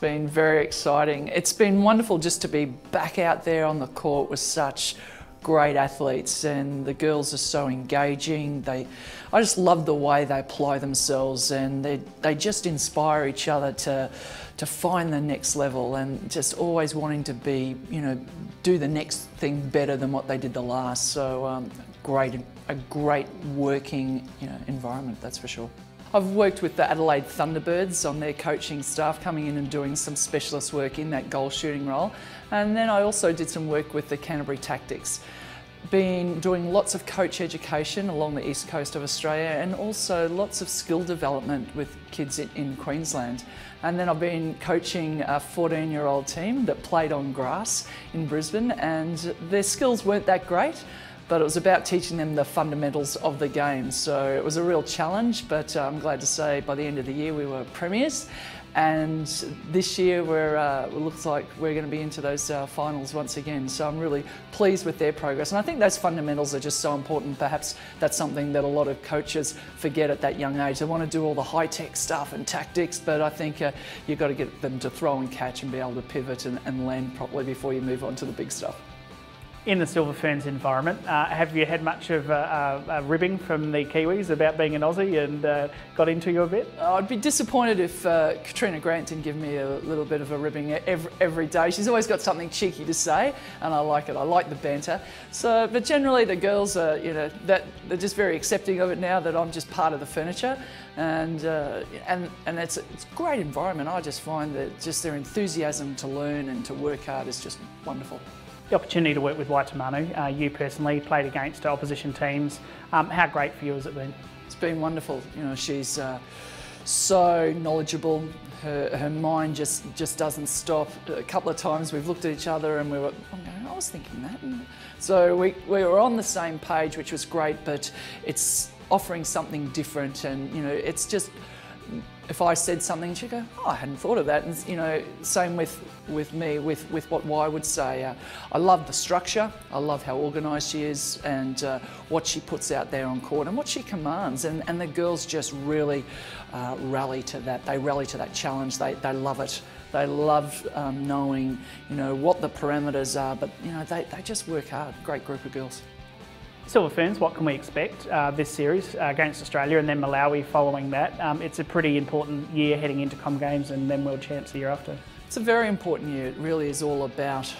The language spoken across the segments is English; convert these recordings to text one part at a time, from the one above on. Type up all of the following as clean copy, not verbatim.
been very exciting. It's been wonderful just to be back out there on the court with such great athletes, and the girls are so engaging. I just love the way they apply themselves, and they just inspire each other to find the next level, and just always wanting to be, do the next thing better than what they did the last. So a great working environment, that's for sure. I've worked with the Adelaide Thunderbirds on their coaching staff, coming in and doing some specialist work in that goal shooting role. And then I also did some work with the Canterbury Tactics. Been doing lots of coach education along the east coast of Australia, and also lots of skill development with kids in Queensland. And then I've been coaching a 14-year-old team that played on grass in Brisbane, and their skills weren't that great, but it was about teaching them the fundamentals of the game. So it was a real challenge, but I'm glad to say by the end of the year we were premiers. And this year it looks like we're going to be into those finals once again. So I'm really pleased with their progress. And I think those fundamentals are just so important. Perhaps that's something that a lot of coaches forget at that young age. They want to do all the high-tech stuff and tactics, but I think you've got to get them to throw and catch and be able to pivot and land properly before you move on to the big stuff. In the Silver Ferns environment, have you had much of a ribbing from the Kiwis about being an Aussie and got into you a bit? I'd be disappointed if Katrina Grant didn't give me a little bit of a ribbing every day. She's always got something cheeky to say, and I like it. I like the banter. So, but generally the girls are, they're just very accepting of it now that I'm just part of the furniture, and it's a great environment. I just find that just their enthusiasm to learn and to work hard is just wonderful. The opportunity to work with Waitamanu, you personally played against opposition teams. How great for you has it been? It's been wonderful. She's so knowledgeable. Her mind just doesn't stop. A couple of times we've looked at each other and we were, I was thinking that. And so we were on the same page, which was great, but it's offering something different, and it's just, if I said something, she'd go, I hadn't thought of that. And same with me, with what Y would say. I love the structure, I love how organised she is, and what she puts out there on court and what she commands. And the girls just really rally to that. They rally to that challenge. They love it. They love knowing, what the parameters are, but they just work hard. Great group of girls. Silver Ferns, what can we expect this series against Australia and then Malawi following that? It's a pretty important year heading into Com Games and then World Champs the year after. It's a very important year. It really is all about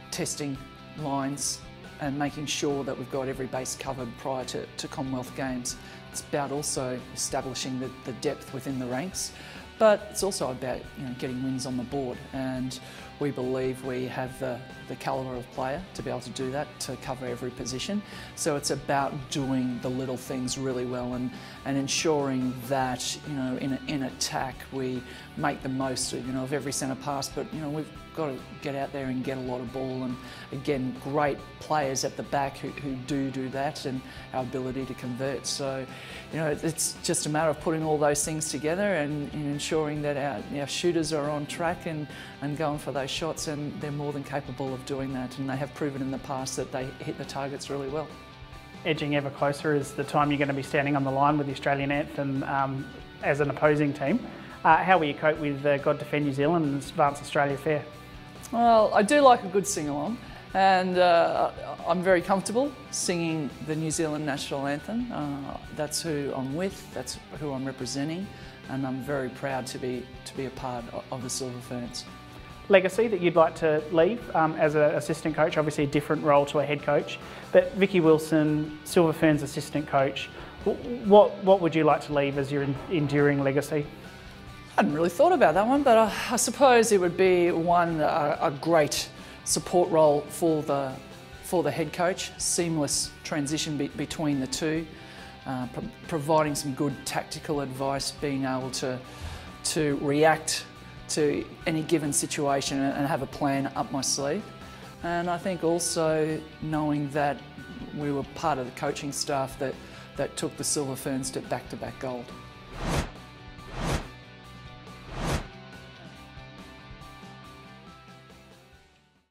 testing lines and making sure that we've got every base covered prior to Commonwealth Games. It's about also establishing the depth within the ranks, but it's also about getting wins on the board, and we believe we have the calibre of player to be able to do that, to cover every position. So it's about doing the little things really well and ensuring that in attack we make the most of every centre pass, but we've got to get out there and get a lot of ball, and again, great players at the back who do that, and our ability to convert. So it's just a matter of putting all those things together and ensuring that our shooters are on track and going for those shots, and they're more than capable of doing that, and they have proven in the past that they hit the targets really well. Edging ever closer is the time you're going to be standing on the line with the Australian anthem as an opposing team. How will you cope with God Defend New Zealand and Advance Australia Fair? Well, I do like a good sing-along, and I'm very comfortable singing the New Zealand national anthem. That's who I'm with, that's who I'm representing, and I'm very proud to be a part of the Silver Ferns. Legacy that you'd like to leave as an assistant coach, obviously a different role to a head coach, but Vicki Wilson, Silver Ferns assistant coach, what would you like to leave as your enduring legacy? I hadn't really thought about that one, but I suppose it would be a great support role for the head coach, seamless transition between the two, providing some good tactical advice, being able to react to any given situation and have a plan up my sleeve. And I think also knowing that we were part of the coaching staff that took the Silver Ferns to back-to-back gold.